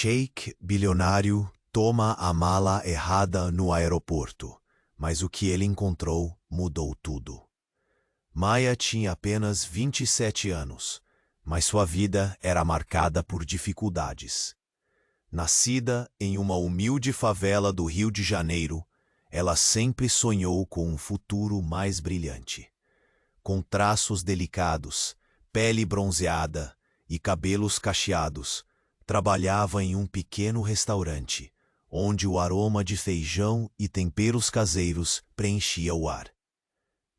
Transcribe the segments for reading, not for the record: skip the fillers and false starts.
Sheik bilionário toma a mala errada no aeroporto, mas o que ele encontrou mudou tudo. Maya tinha apenas 27 anos, mas sua vida era marcada por dificuldades. Nascida em uma humilde favela do Rio de Janeiro, ela sempre sonhou com um futuro mais brilhante. Com traços delicados, pele bronzeada e cabelos cacheados, trabalhava em um pequeno restaurante, onde o aroma de feijão e temperos caseiros preenchia o ar.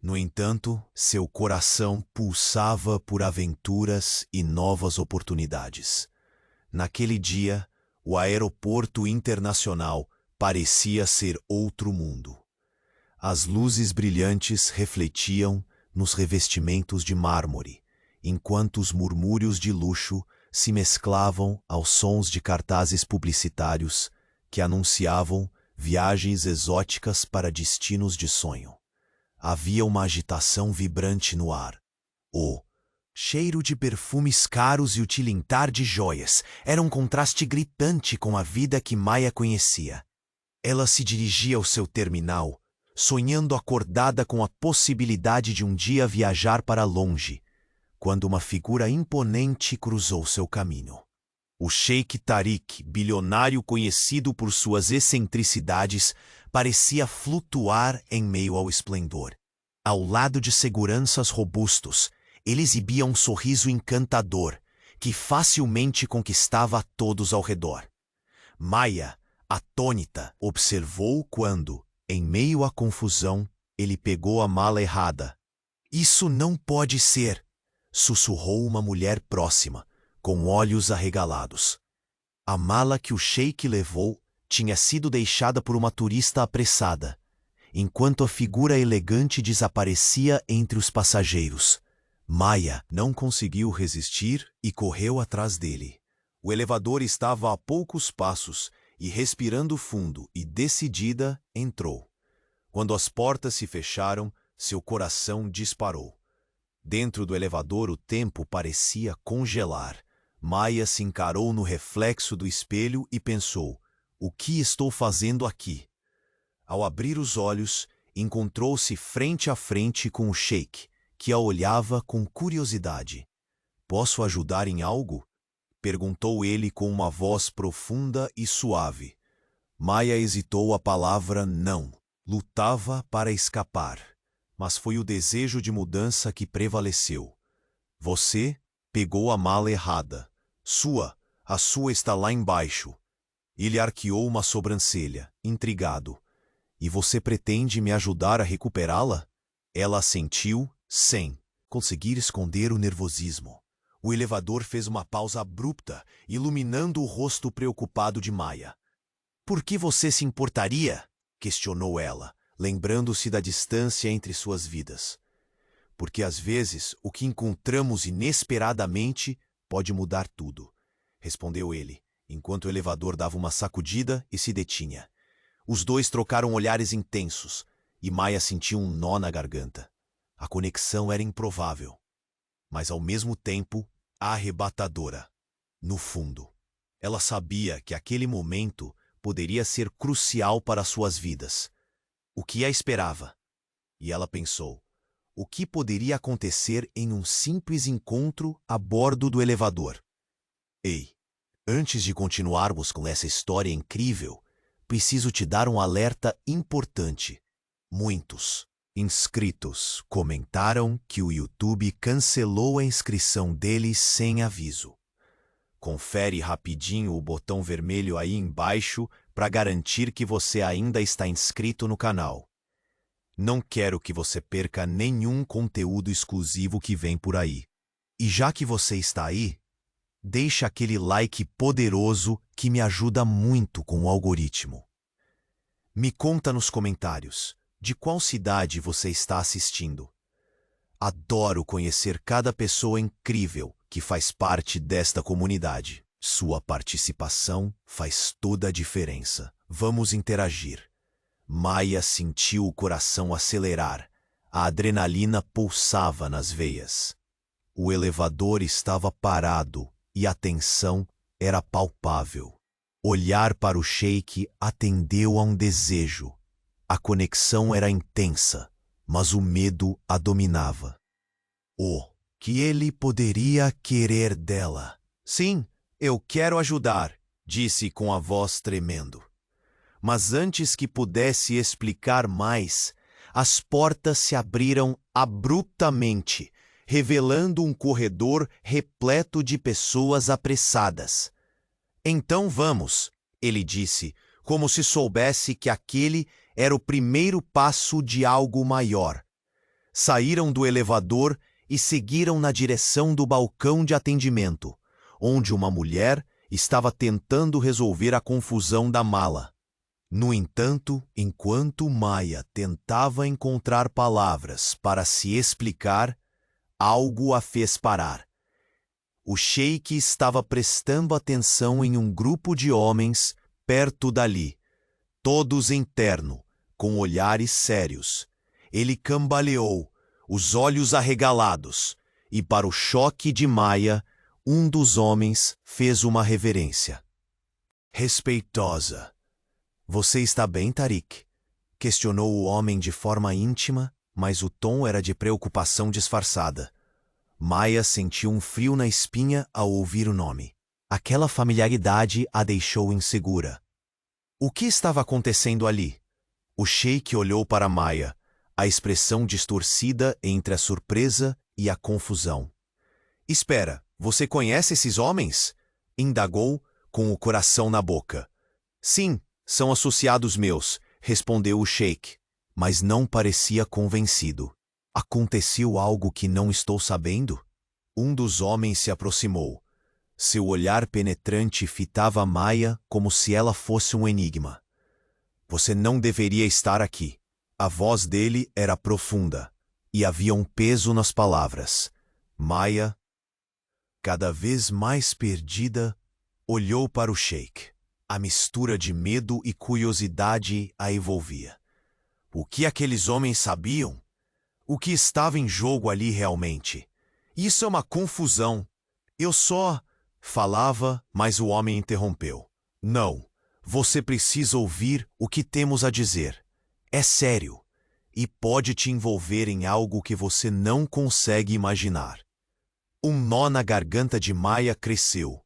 No entanto, seu coração pulsava por aventuras e novas oportunidades. Naquele dia, o aeroporto internacional parecia ser outro mundo. As luzes brilhantes refletiam nos revestimentos de mármore, enquanto os murmúrios de luxo se mesclavam aos sons de cartazes publicitários que anunciavam viagens exóticas para destinos de sonho. Havia uma agitação vibrante no ar. O cheiro de perfumes caros e o tilintar de joias era um contraste gritante com a vida que Maya conhecia. Ela se dirigia ao seu terminal, sonhando acordada com a possibilidade de um dia viajar para longe, quando uma figura imponente cruzou seu caminho. O Sheik Tariq, bilionário conhecido por suas excentricidades, parecia flutuar em meio ao esplendor. Ao lado de seguranças robustos, ele exibia um sorriso encantador, que facilmente conquistava a todos ao redor. Maya, atônita, observou quando, em meio à confusão, ele pegou a mala errada. "Isso não pode ser!" sussurrou uma mulher próxima, com olhos arregalados. A mala que o Sheik levou tinha sido deixada por uma turista apressada, enquanto a figura elegante desaparecia entre os passageiros. Maya não conseguiu resistir e correu atrás dele. O elevador estava a poucos passos e, respirando fundo e decidida, entrou. Quando as portas se fecharam, seu coração disparou. Dentro do elevador o tempo parecia congelar. Maya se encarou no reflexo do espelho e pensou: "O que estou fazendo aqui?" Ao abrir os olhos, encontrou-se frente a frente com o Sheik, que a olhava com curiosidade. "Posso ajudar em algo?" perguntou ele com uma voz profunda e suave. Maya hesitou a palavra não. Lutava para escapar, mas foi o desejo de mudança que prevaleceu. "Você pegou a mala errada. A sua está lá embaixo." Ele arqueou uma sobrancelha, intrigado. "E você pretende me ajudar a recuperá-la?" Ela assentiu, sem conseguir esconder o nervosismo. O elevador fez uma pausa abrupta, iluminando o rosto preocupado de Maya. "Por que você se importaria?" questionou ela, lembrando-se da distância entre suas vidas. "Porque às vezes o que encontramos inesperadamente pode mudar tudo", respondeu ele, enquanto o elevador dava uma sacudida e se detinha. Os dois trocaram olhares intensos, e Maya sentiu um nó na garganta. A conexão era improvável, mas ao mesmo tempo arrebatadora. No fundo, ela sabia que aquele momento poderia ser crucial para suas vidas. O que a esperava? E ela pensou: o que poderia acontecer em um simples encontro a bordo do elevador? "Ei, antes de continuarmos com essa história incrível, preciso te dar um alerta importante. Muitos inscritos comentaram que o YouTube cancelou a inscrição deles sem aviso. Confere rapidinho o botão vermelho aí embaixo para garantir que você ainda está inscrito no canal. Não quero que você perca nenhum conteúdo exclusivo que vem por aí. E já que você está aí, deixa aquele like poderoso que me ajuda muito com o algoritmo. Me conta nos comentários de qual cidade você está assistindo. Adoro conhecer cada pessoa incrível que faz parte desta comunidade. Sua participação faz toda a diferença. Vamos interagir." Maya sentiu o coração acelerar. A adrenalina pulsava nas veias. O elevador estava parado e a tensão era palpável. Olhar para o sheik atendeu a um desejo. A conexão era intensa, mas o medo a dominava. O que ele poderia querer dela? Sim, eu quero ajudar, disse com a voz tremendo. Mas antes que pudesse explicar mais, as portas se abriram abruptamente, revelando um corredor repleto de pessoas apressadas. Então vamos, ele disse, como se soubesse que aquele era o primeiro passo de algo maior. Saíram do elevador e seguiram na direção do balcão de atendimento, onde uma mulher estava tentando resolver a confusão da mala. No entanto, enquanto Maya tentava encontrar palavras para se explicar, algo a fez parar. O sheik estava prestando atenção em um grupo de homens perto dali, todos em terno, com olhares sérios. Ele cambaleou, os olhos arregalados, e para o choque de Maya, um dos homens fez uma reverência. Respeitosa. Você está bem, Tariq? Questionou o homem de forma íntima, mas o tom era de preocupação disfarçada. Maya sentiu um frio na espinha ao ouvir o nome. Aquela familiaridade a deixou insegura. O que estava acontecendo ali? O sheik olhou para Maya, a expressão distorcida entre a surpresa e a confusão. Espera, você conhece esses homens? Indagou, com o coração na boca. Sim, são associados meus, respondeu o sheik, mas não parecia convencido. Aconteceu algo que não estou sabendo? Um dos homens se aproximou. Seu olhar penetrante fitava Maya como se ela fosse um enigma. Você não deveria estar aqui. A voz dele era profunda, e havia um peso nas palavras. Maya, cada vez mais perdida, olhou para o sheik. A mistura de medo e curiosidade a envolvia. O que aqueles homens sabiam? O que estava em jogo ali realmente? Isso é uma confusão. Eu só... Falava, mas o homem interrompeu. Não, você precisa ouvir o que temos a dizer. É sério, e pode te envolver em algo que você não consegue imaginar. Um nó na garganta de Maya cresceu.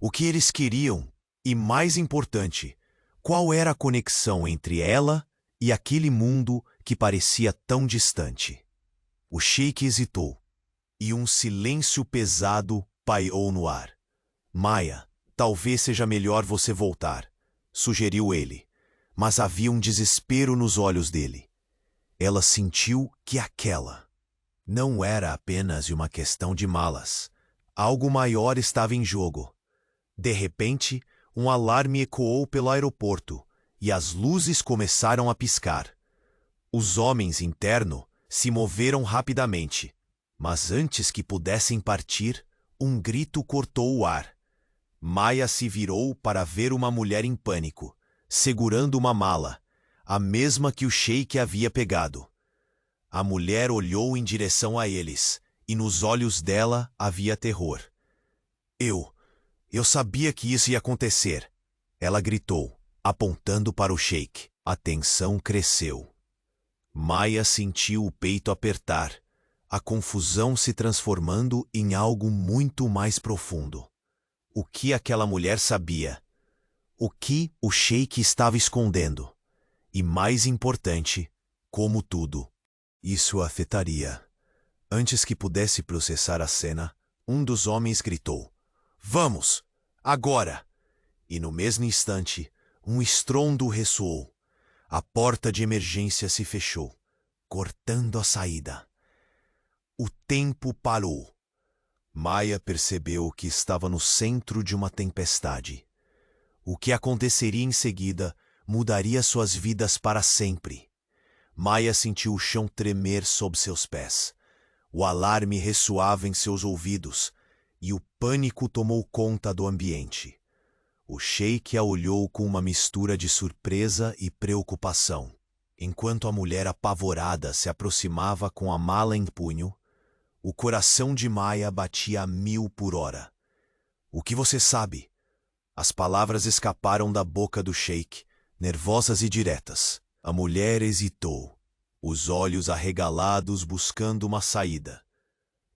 O que eles queriam? E mais importante, qual era a conexão entre ela e aquele mundo que parecia tão distante? O sheik hesitou, e um silêncio pesado pairou no ar. Maya, talvez seja melhor você voltar, sugeriu ele, mas havia um desespero nos olhos dele. Ela sentiu que aquela não era apenas uma questão de malas. Algo maior estava em jogo. De repente, um alarme ecoou pelo aeroporto e as luzes começaram a piscar. Os homens internos se moveram rapidamente, mas antes que pudessem partir, um grito cortou o ar. Maya se virou para ver uma mulher em pânico, segurando uma mala, a mesma que o sheik havia pegado. A mulher olhou em direção a eles, e nos olhos dela havia terror. Eu sabia que isso ia acontecer, ela gritou, apontando para o sheik. A tensão cresceu. Maya sentiu o peito apertar, a confusão se transformando em algo muito mais profundo. O que aquela mulher sabia? O que o sheik estava escondendo? E mais importante, como tudo isso a afetaria. Antes que pudesse processar a cena, um dos homens gritou: Vamos! Agora! E no mesmo instante, um estrondo ressoou. A porta de emergência se fechou, cortando a saída. O tempo parou. Maya percebeu que estava no centro de uma tempestade. O que aconteceria em seguida mudaria suas vidas para sempre. Maya sentiu o chão tremer sob seus pés. O alarme ressoava em seus ouvidos e o pânico tomou conta do ambiente. O sheik a olhou com uma mistura de surpresa e preocupação. Enquanto a mulher apavorada se aproximava com a mala em punho, o coração de Maya batia a 1000 por hora. O que você sabe? As palavras escaparam da boca do sheik, nervosas e diretas. A mulher hesitou, os olhos arregalados buscando uma saída.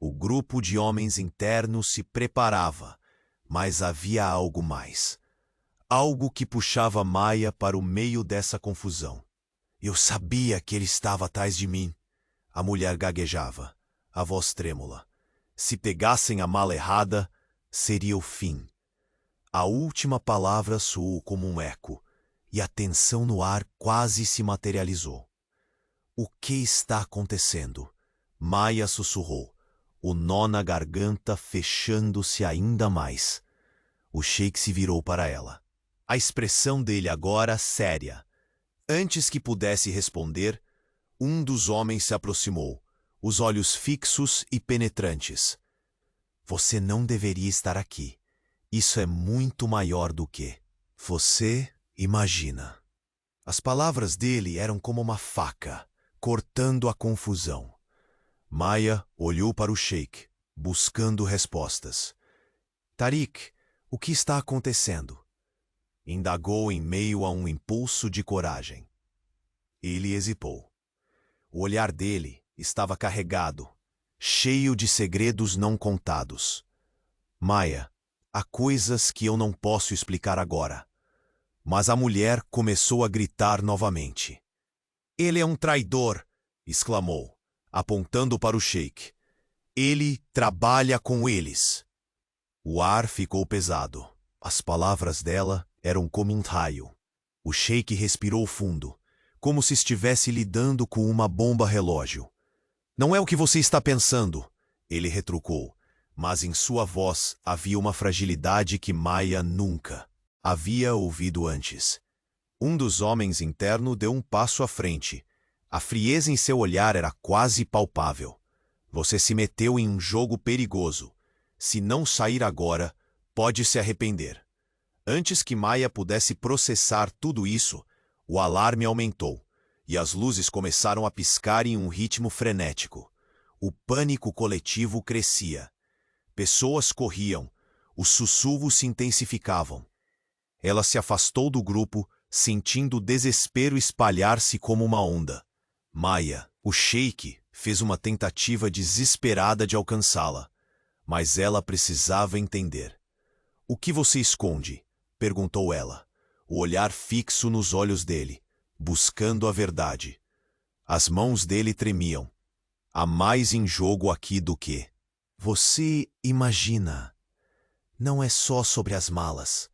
O grupo de homens internos se preparava, mas havia algo mais. Algo que puxava Maya para o meio dessa confusão. Eu sabia que ele estava atrás de mim. A mulher gaguejava, a voz trêmula. Se pegassem a mala errada, seria o fim. A última palavra soou como um eco, e a tensão no ar quase se materializou. O que está acontecendo? Maya sussurrou, o nó na garganta fechando-se ainda mais. O sheik se virou para ela. A expressão dele agora séria. Antes que pudesse responder, um dos homens se aproximou, os olhos fixos e penetrantes. Você não deveria estar aqui. Isso é muito maior do que você imagina. As palavras dele eram como uma faca, cortando a confusão. Maya olhou para o sheik, buscando respostas. Tariq, o que está acontecendo? Indagou em meio a um impulso de coragem. Ele hesitou. O olhar dele estava carregado, cheio de segredos não contados. Maya, há coisas que eu não posso explicar agora. Mas a mulher começou a gritar novamente. Ele é um traidor, exclamou, apontando para o sheik. Ele trabalha com eles. O ar ficou pesado. As palavras dela eram como um raio. O sheik respirou fundo, como se estivesse lidando com uma bomba relógio. Não é o que você está pensando, ele retrucou, mas em sua voz havia uma fragilidade que Maya nunca havia ouvido antes. Um dos homens interno deu um passo à frente. A frieza em seu olhar era quase palpável. Você se meteu em um jogo perigoso. Se não sair agora, pode se arrepender. Antes que Maya pudesse processar tudo isso, o alarme aumentou, e as luzes começaram a piscar em um ritmo frenético. O pânico coletivo crescia. Pessoas corriam, os sussurros se intensificavam. Ela se afastou do grupo, sentindo o desespero espalhar-se como uma onda. Maya, o sheik, fez uma tentativa desesperada de alcançá-la, mas ela precisava entender. O que você esconde? Perguntou ela, o olhar fixo nos olhos dele, buscando a verdade. As mãos dele tremiam. Há mais em jogo aqui do que você imagina. Não é só sobre as malas.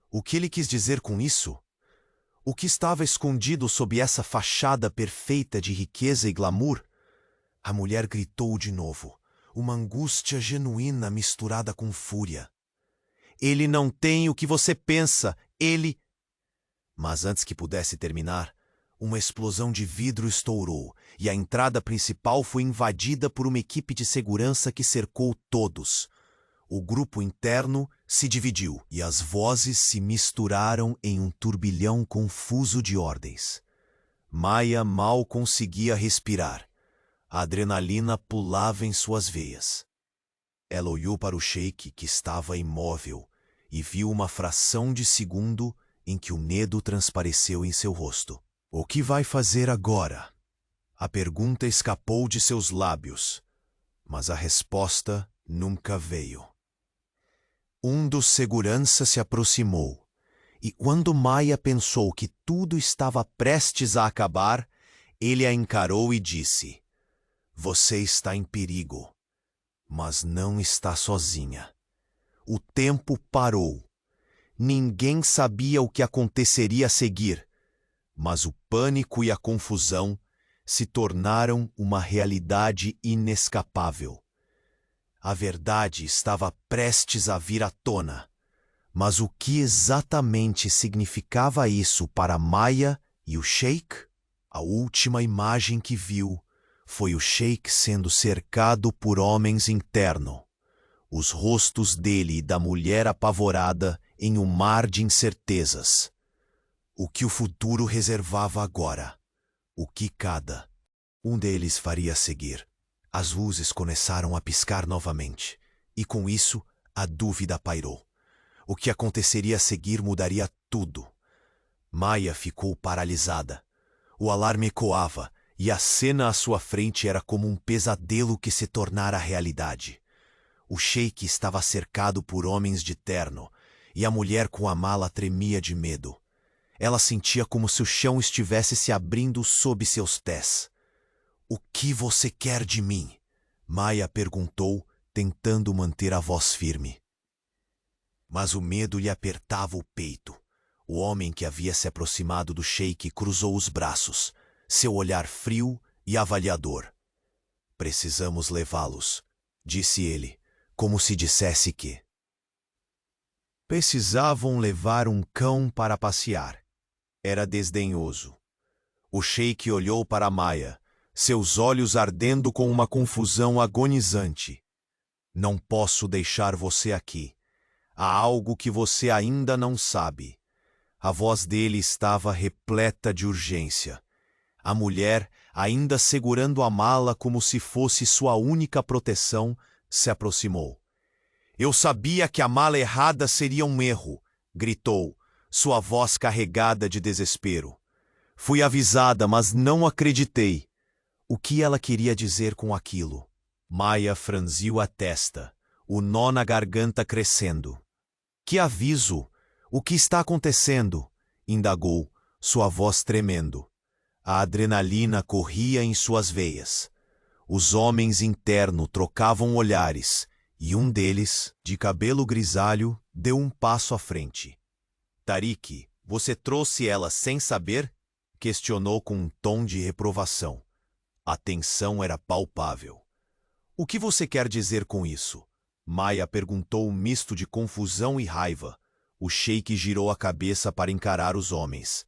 O que ele quis dizer com isso? O que estava escondido sob essa fachada perfeita de riqueza e glamour? A mulher gritou de novo, uma angústia genuína misturada com fúria. Ele não tem o que você pensa, ele... Mas antes que pudesse terminar, uma explosão de vidro estourou e a entrada principal foi invadida por uma equipe de segurança que cercou todos. O grupo interno se dividiu e as vozes se misturaram em um turbilhão confuso de ordens. Maya mal conseguia respirar. A adrenalina pulava em suas veias. Ela olhou para o sheik, que estava imóvel, e viu uma fração de segundo em que o medo transpareceu em seu rosto. O que vai fazer agora? A pergunta escapou de seus lábios, mas a resposta nunca veio. Um dos seguranças se aproximou, e quando Maya pensou que tudo estava prestes a acabar, ele a encarou e disse: Você está em perigo, mas não está sozinha. O tempo parou. Ninguém sabia o que aconteceria a seguir, mas o pânico e a confusão se tornaram uma realidade inescapável. A verdade estava prestes a vir à tona, mas o que exatamente significava isso para Maya e o sheik? A última imagem que viu foi o sheik sendo cercado por homens internos, os rostos dele e da mulher apavorada em um mar de incertezas. O que o futuro reservava agora? O que cada um deles faria seguir? As luzes começaram a piscar novamente, e com isso a dúvida pairou. O que aconteceria a seguir mudaria tudo. Maya ficou paralisada. O alarme ecoava, e a cena à sua frente era como um pesadelo que se tornara realidade. O sheik estava cercado por homens de terno, e a mulher com a mala tremia de medo. Ela sentia como se o chão estivesse se abrindo sob seus pés. "O que você quer de mim?" Maya perguntou, tentando manter a voz firme. Mas o medo lhe apertava o peito. O homem que havia se aproximado do sheik cruzou os braços, seu olhar frio e avaliador. "Precisamos levá-los", disse ele, como se dissesse que precisavam levar um cão para passear. Era desdenhoso. O sheik olhou para Maya, seus olhos ardendo com uma confusão agonizante. "Não posso deixar você aqui. Há algo que você ainda não sabe." A voz dele estava repleta de urgência. A mulher, ainda segurando a mala como se fosse sua única proteção, se aproximou. "Eu sabia que a mala errada seria um erro", gritou, sua voz carregada de desespero. "Fui avisada, mas não acreditei." O que ela queria dizer com aquilo? Maya franziu a testa, o nó na garganta crescendo. "Que aviso? O que está acontecendo?" indagou, sua voz tremendo. A adrenalina corria em suas veias. Os homens internos trocavam olhares, e um deles, de cabelo grisalho, deu um passo à frente. "Tariq, você trouxe ela sem saber?" questionou com um tom de reprovação. A tensão era palpável. "O que você quer dizer com isso?" Maya perguntou, um misto de confusão e raiva. O sheik girou a cabeça para encarar os homens.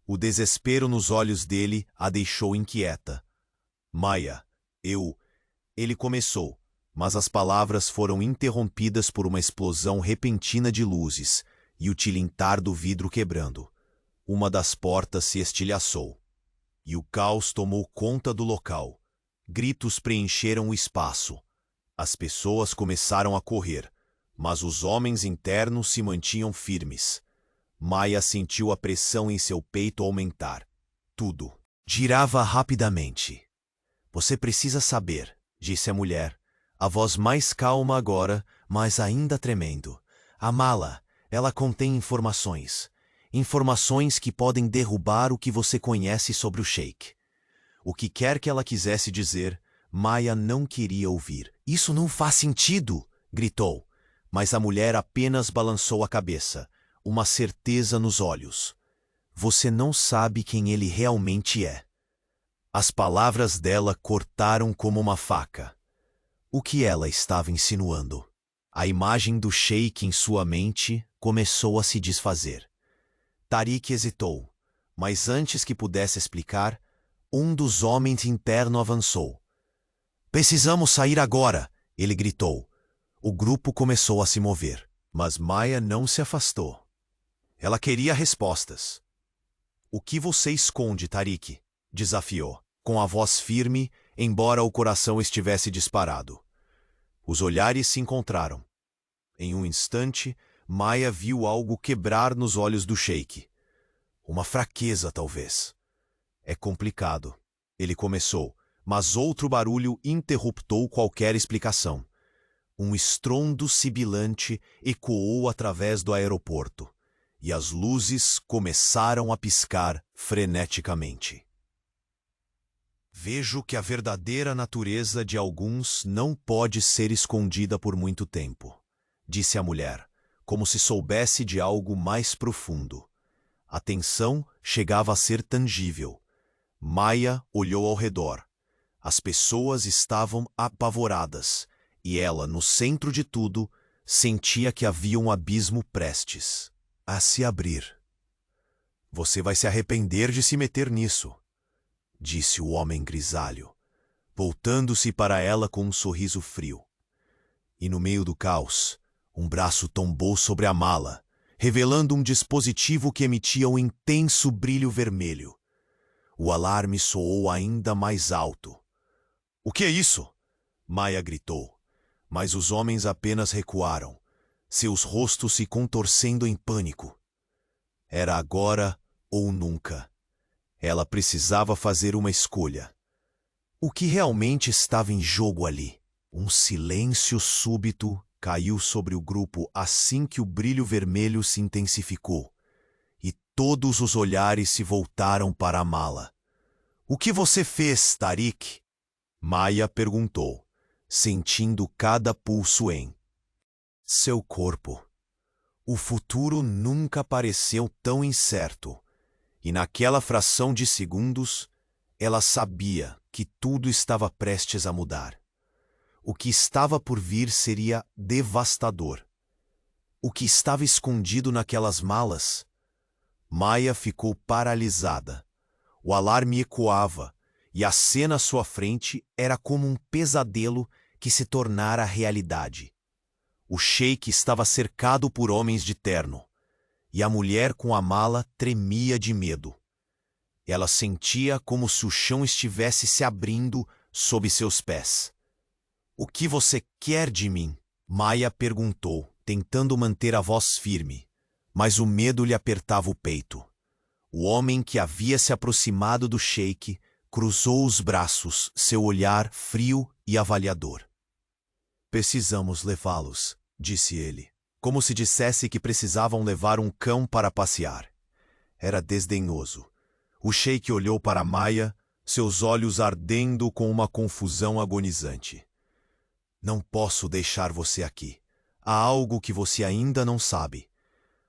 O desespero nos olhos dele a deixou inquieta. "Maya, Ele começou, mas as palavras foram interrompidas por uma explosão repentina de luzes e o tilintar do vidro quebrando. Uma das portas se estilhaçou. E o caos tomou conta do local. Gritos preencheram o espaço. As pessoas começaram a correr, mas os homens internos se mantinham firmes. Maya sentiu a pressão em seu peito aumentar. Tudo girava rapidamente. "Você precisa saber", disse a mulher, a voz mais calma agora, mas ainda tremendo. "A mala, ela contém informações. Informações que podem derrubar o que você conhece sobre o sheik." O que quer que ela quisesse dizer, Maya não queria ouvir. "Isso não faz sentido!" gritou. Mas a mulher apenas balançou a cabeça, uma certeza nos olhos. "Você não sabe quem ele realmente é." As palavras dela cortaram como uma faca. O que ela estava insinuando? A imagem do sheik em sua mente começou a se desfazer. Tariq hesitou, mas antes que pudesse explicar, um dos homens internos avançou. "Precisamos sair agora!" ele gritou. O grupo começou a se mover, mas Maya não se afastou. Ela queria respostas. "O que você esconde, Tariq?" desafiou, com a voz firme, embora o coração estivesse disparado. Os olhares se encontraram. Em um instante, Maya viu algo quebrar nos olhos do sheik. Uma fraqueza, talvez. "É complicado", ele começou, mas outro barulho interruptou qualquer explicação. Um estrondo sibilante ecoou através do aeroporto, e as luzes começaram a piscar freneticamente. "Vejo que a verdadeira natureza de alguns não pode ser escondida por muito tempo", disse a mulher, como se soubesse de algo mais profundo. A tensão chegava a ser tangível. Maya olhou ao redor. As pessoas estavam apavoradas, e ela, no centro de tudo, sentia que havia um abismo prestes a se abrir. "Você vai se arrepender de se meter nisso", disse o homem grisalho, voltando-se para ela com um sorriso frio. E no meio do caos, um braço tombou sobre a mala, revelando um dispositivo que emitia um intenso brilho vermelho. O alarme soou ainda mais alto. "O que é isso?" Maya gritou, mas os homens apenas recuaram. seus rostos se contorcendo em pânico. Era agora ou nunca. Ela precisava fazer uma escolha. O que realmente estava em jogo ali? Um silêncio súbito caiu sobre o grupo assim que o brilho vermelho se intensificou, e todos os olhares se voltaram para a mala. "O que você fez, Tariq?" Maya perguntou, sentindo cada pulso em seu corpo. O futuro nunca pareceu tão incerto, e naquela fração de segundos, ela sabia que tudo estava prestes a mudar. O que estava por vir seria devastador. O que estava escondido naquelas malas? Maya ficou paralisada. O alarme ecoava, e a cena à sua frente era como um pesadelo que se tornara realidade. O sheik estava cercado por homens de terno, e a mulher com a mala tremia de medo. Ela sentia como se o chão estivesse se abrindo sob seus pés. "O que você quer de mim?" Maya perguntou, tentando manter a voz firme, mas o medo lhe apertava o peito. O homem que havia se aproximado do sheik cruzou os braços, seu olhar frio e avaliador. "Precisamos levá-los", disse ele, como se dissesse que precisavam levar um cão para passear. Era desdenhoso. O sheik olhou para Maya, seus olhos ardendo com uma confusão agonizante. "Não posso deixar você aqui. Há algo que você ainda não sabe."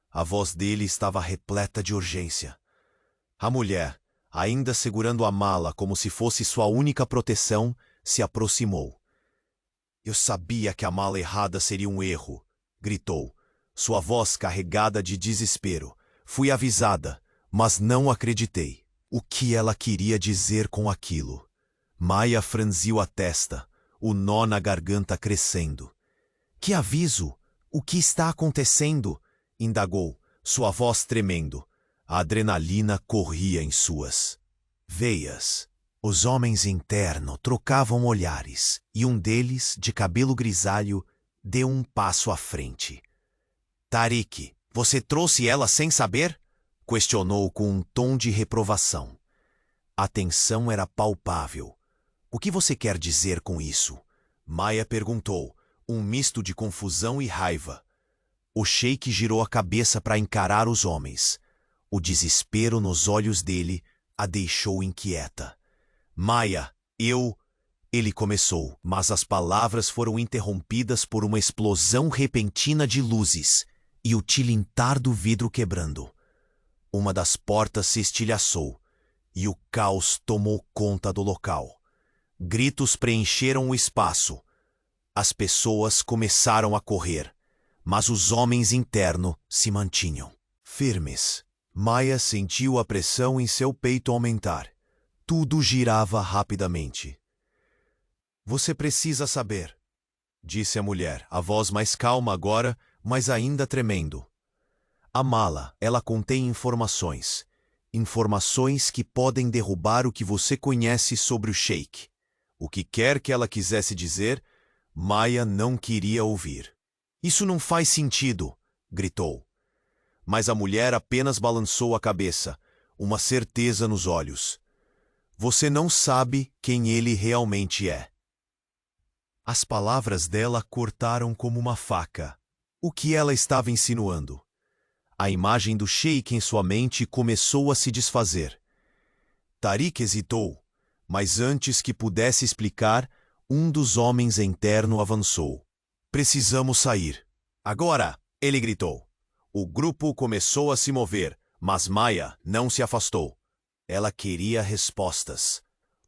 A voz dele estava repleta de urgência. A mulher, ainda segurando a mala como se fosse sua única proteção, se aproximou. "Eu sabia que a mala errada seria um erro", gritou, sua voz carregada de desespero. "Fui avisada, mas não acreditei." O que ela queria dizer com aquilo? Maya franziu a testa, o nó na garganta crescendo. "Que aviso? O que está acontecendo?" indagou, sua voz tremendo. A adrenalina corria em suas veias. Os homens internos trocavam olhares, e um deles, de cabelo grisalho, deu um passo à frente. "Tariq, você trouxe ela sem saber?" questionou com um tom de reprovação. A tensão era palpável. "O que você quer dizer com isso?" Maya perguntou, um misto de confusão e raiva. O sheik girou a cabeça para encarar os homens. O desespero nos olhos dele a deixou inquieta. "Maya, Ele começou, mas as palavras foram interrompidas por uma explosão repentina de luzes e o tilintar do vidro quebrando. Uma das portas se estilhaçou e o caos tomou conta do local. Gritos preencheram o espaço. As pessoas começaram a correr, mas os homens internos se mantinham firmes. Maya sentiu a pressão em seu peito aumentar. Tudo girava rapidamente. "Você precisa saber", disse a mulher, a voz mais calma agora, mas ainda tremendo. "A mala, ela contém informações. Informações que podem derrubar o que você conhece sobre o sheik." O que quer que ela quisesse dizer, Maya não queria ouvir. "Isso não faz sentido", gritou. Mas a mulher apenas balançou a cabeça, uma certeza nos olhos. "Você não sabe quem ele realmente é." As palavras dela cortaram como uma faca. O que ela estava insinuando? A imagem do sheik em sua mente começou a se desfazer. Tariq hesitou, mas antes que pudesse explicar, um dos homens interno avançou. "Precisamos sair." "Agora!" ele gritou. O grupo começou a se mover, mas Maya não se afastou. Ela queria respostas.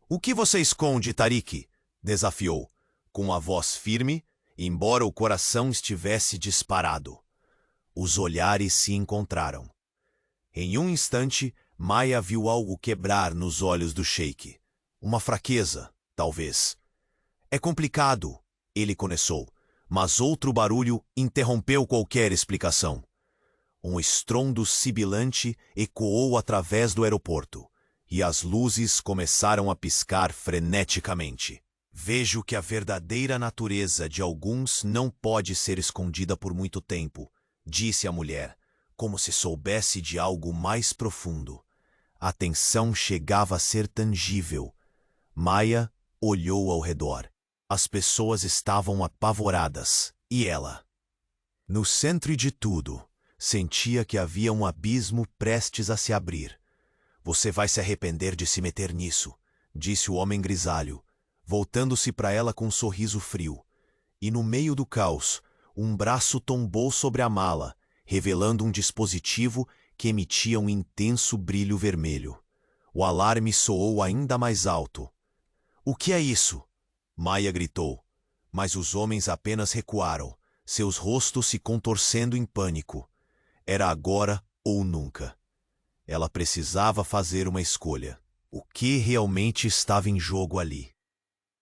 "O que você esconde, Tariq?" desafiou, com a voz firme, embora o coração estivesse disparado. Os olhares se encontraram. Em um instante, Maya viu algo quebrar nos olhos do sheik. Uma fraqueza, talvez. "É complicado", ele começou, mas outro barulho interrompeu qualquer explicação. Um estrondo sibilante ecoou através do aeroporto, e as luzes começaram a piscar freneticamente. Vejo que a verdadeira natureza de alguns não pode ser escondida por muito tempo, disse a mulher, como se soubesse de algo mais profundo. A tensão chegava a ser tangível. Maia olhou ao redor. As pessoas estavam apavoradas. E ela? No centro de tudo, sentia que havia um abismo prestes a se abrir. Você vai se arrepender de se meter nisso, disse o homem grisalho, voltando-se para ela com um sorriso frio. E no meio do caos, um braço tombou sobre a mala, revelando um dispositivo que emitia um intenso brilho vermelho. O alarme soou ainda mais alto. O que é isso? Maia gritou, mas os homens apenas recuaram, seus rostos se contorcendo em pânico. Era agora ou nunca. Ela precisava fazer uma escolha. O que realmente estava em jogo ali?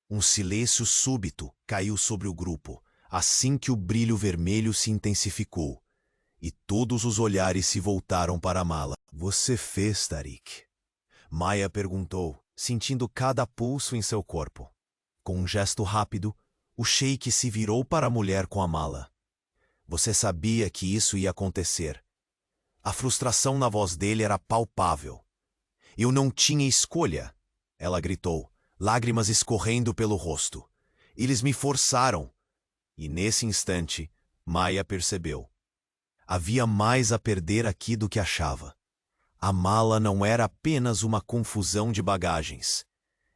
Um silêncio súbito caiu sobre o grupo, assim que o brilho vermelho se intensificou, e todos os olhares se voltaram para a mala. Você fez, Tarik? Maia perguntou, sentindo cada pulso em seu corpo. Com um gesto rápido, o sheik se virou para a mulher com a mala. Você sabia que isso ia acontecer. A frustração na voz dele era palpável. Eu não tinha escolha, ela gritou, lágrimas escorrendo pelo rosto. Eles me forçaram. E nesse instante, Maia percebeu. Havia mais a perder aqui do que achava. A mala não era apenas uma confusão de bagagens.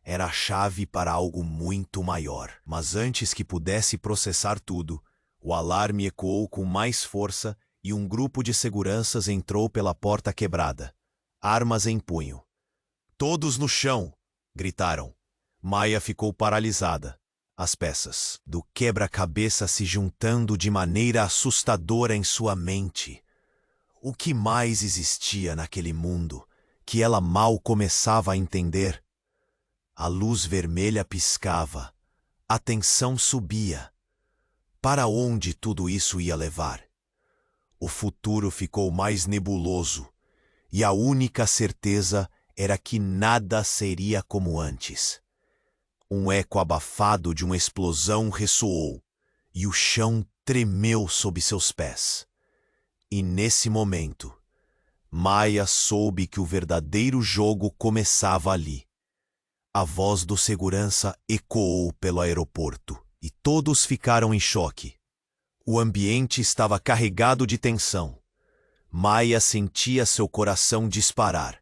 Era a chave para algo muito maior. Mas antes que pudesse processar tudo, o alarme ecoou com mais força e um grupo de seguranças entrou pela porta quebrada, armas em punho. Todos no chão! Gritaram. Maia ficou paralisada, as peças do quebra-cabeça se juntando de maneira assustadora em sua mente. O que mais existia naquele mundo que ela mal começava a entender? A luz vermelha piscava, a tensão subia. Para onde tudo isso ia levar? O futuro ficou mais nebuloso, e a única certeza era que nada seria como antes. Um eco abafado de uma explosão ressoou, e o chão tremeu sob seus pés. E nesse momento, Maia soube que o verdadeiro jogo começava ali. A voz do segurança ecoou pelo aeroporto, e todos ficaram em choque. O ambiente estava carregado de tensão. Maia sentia seu coração disparar,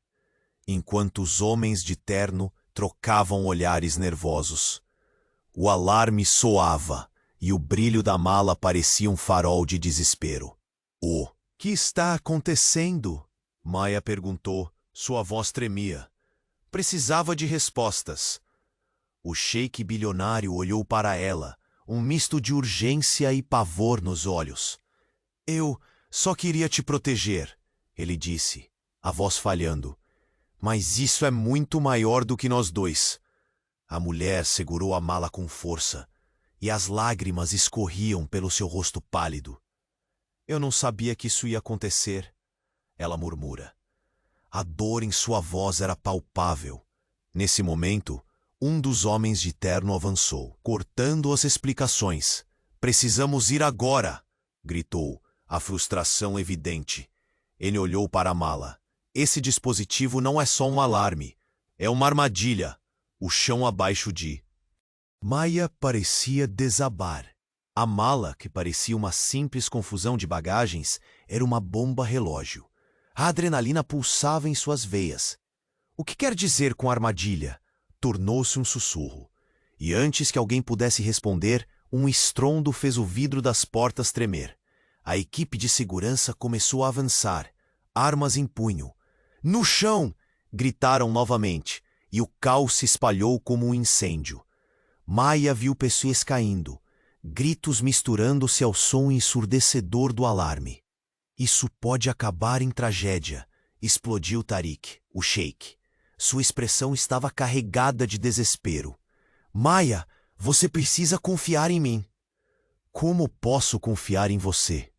enquanto os homens de terno trocavam olhares nervosos. O alarme soava e o brilho da mala parecia um farol de desespero. O que está acontecendo? Maia perguntou. Sua voz tremia. Precisava de respostas. O sheik bilionário olhou para ela, um misto de urgência e pavor nos olhos. Eu só queria te proteger, ele disse, a voz falhando. Mas isso é muito maior do que nós dois. A mulher segurou a mala com força, e as lágrimas escorriam pelo seu rosto pálido. Eu não sabia que isso ia acontecer, ela murmura. A dor em sua voz era palpável. Nesse momento, um dos homens de terno avançou, cortando as explicações. Precisamos ir agora, gritou, a frustração evidente. Ele olhou para a mala. Esse dispositivo não é só um alarme, é uma armadilha. O chão abaixo de Maia parecia desabar. A mala, que parecia uma simples confusão de bagagens, era uma bomba-relógio. A adrenalina pulsava em suas veias. O que quer dizer com armadilha? Tornou-se um sussurro. E antes que alguém pudesse responder, um estrondo fez o vidro das portas tremer. A equipe de segurança começou a avançar, armas em punho. No chão! Gritaram novamente, e o caos se espalhou como um incêndio. Maia viu pessoas caindo, gritos misturando-se ao som ensurdecedor do alarme. Isso pode acabar em tragédia, explodiu Tarik, o sheik. Sua expressão estava carregada de desespero. Maia, você precisa confiar em mim. Como posso confiar em você?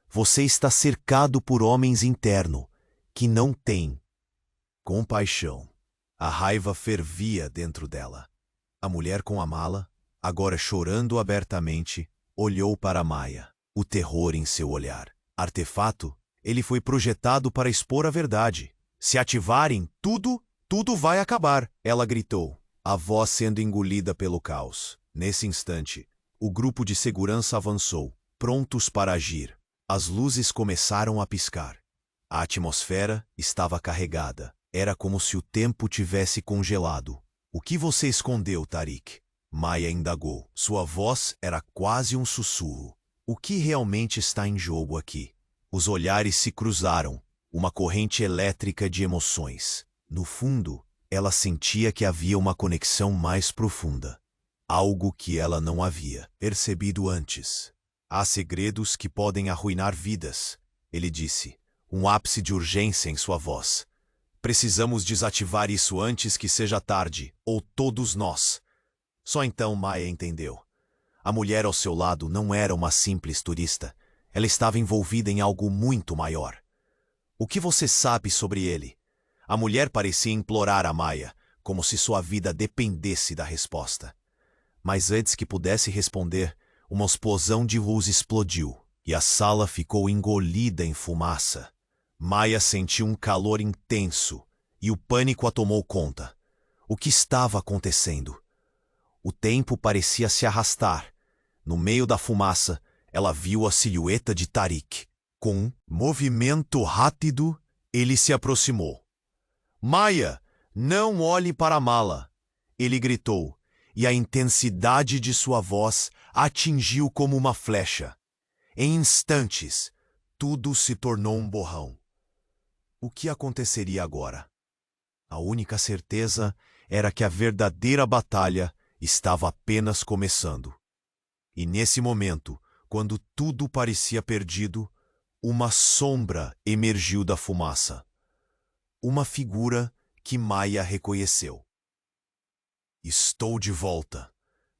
Você está cercado por homens internos, que não têm compaixão. A raiva fervia dentro dela. A mulher com a mala, agora chorando abertamente, olhou para Maya, o terror em seu olhar. Artefato, ele foi projetado para expor a verdade. Se ativarem tudo vai acabar, ela gritou, a voz sendo engolida pelo caos. Nesse instante, o grupo de segurança avançou, prontos para agir. As luzes começaram a piscar. A atmosfera estava carregada. Era como se o tempo tivesse congelado. O que você escondeu, Tariq? Maya indagou. Sua voz era quase um sussurro. O que realmente está em jogo aqui? Os olhares se cruzaram, uma corrente elétrica de emoções. No fundo, ela sentia que havia uma conexão mais profunda. Algo que ela não havia percebido antes. Há segredos que podem arruinar vidas, ele disse, um ápice de urgência em sua voz. Precisamos desativar isso antes que seja tarde, ou todos nós. Só então Maya entendeu. A mulher ao seu lado não era uma simples turista. Ela estava envolvida em algo muito maior. O que você sabe sobre ele? A mulher parecia implorar a Maya, como se sua vida dependesse da resposta. Mas antes que pudesse responder, uma explosão de luz explodiu, e a sala ficou engolida em fumaça. Maya sentiu um calor intenso, e o pânico a tomou conta. O que estava acontecendo? O tempo parecia se arrastar. No meio da fumaça, ela viu a silhueta de Tariq. Com um movimento rápido, ele se aproximou. Maya, não olhe para a mala! Ele gritou, e a intensidade de sua voz atingiu como uma flecha. Em instantes, tudo se tornou um borrão. O que aconteceria agora? A única certeza era que a verdadeira batalha estava apenas começando. E nesse momento, quando tudo parecia perdido, uma sombra emergiu da fumaça. Uma figura que Maya reconheceu. Estou de volta,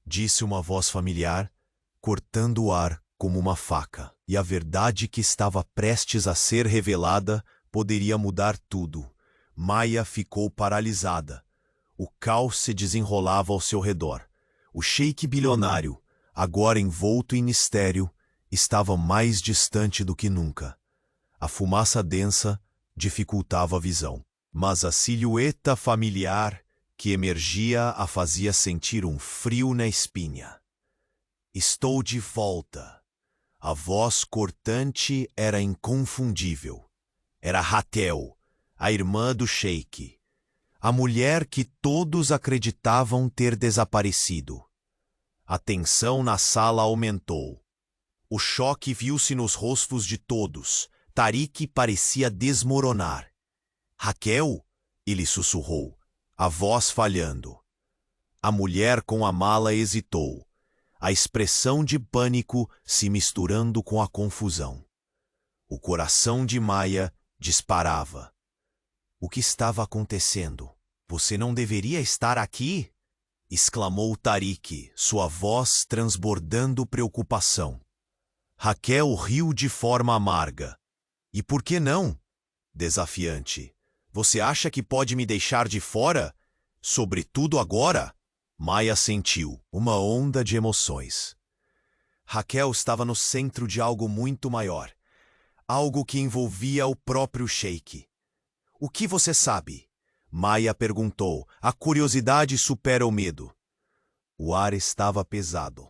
disse uma voz familiar, cortando o ar como uma faca. E a verdade que estava prestes a ser revelada poderia mudar tudo. Maya ficou paralisada. O caos se desenrolava ao seu redor. O sheik bilionário, agora envolto em mistério, estava mais distante do que nunca. A fumaça densa dificultava a visão, mas a silhueta familiar que emergia a fazia sentir um frio na espinha. Estou de volta. A voz cortante era inconfundível. Era Raquel, a irmã do sheik, a mulher que todos acreditavam ter desaparecido. A tensão na sala aumentou. O choque viu-se nos rostos de todos. Tariq parecia desmoronar. Raquel? Ele sussurrou, a voz falhando. A mulher com a mala hesitou, a expressão de pânico se misturando com a confusão. O coração de Maya disparava. O que estava acontecendo? Você não deveria estar aqui? Exclamou Tariq, sua voz transbordando preocupação. Raquel riu de forma amarga. E por que não? Desafiante. Você acha que pode me deixar de fora? Sobretudo agora? Maya sentiu uma onda de emoções. Raquel estava no centro de algo muito maior. Algo que envolvia o próprio sheik. O que você sabe? Maya perguntou. A curiosidade supera o medo. O ar estava pesado.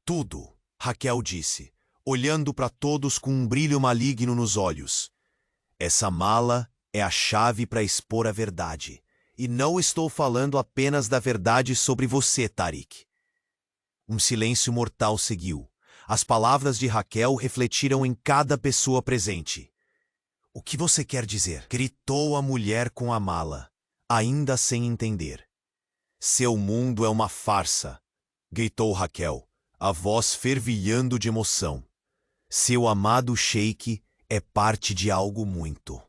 Tudo, Raquel disse, olhando para todos com um brilho maligno nos olhos. Essa mala é a chave para expor a verdade. E não estou falando apenas da verdade sobre você, Tariq. Um silêncio mortal seguiu. As palavras de Raquel refletiram em cada pessoa presente. O que você quer dizer? Gritou a mulher com a mala, ainda sem entender. Seu mundo é uma farsa, gritou Raquel, a voz fervilhando de emoção. Seu amado sheik é parte de algo muito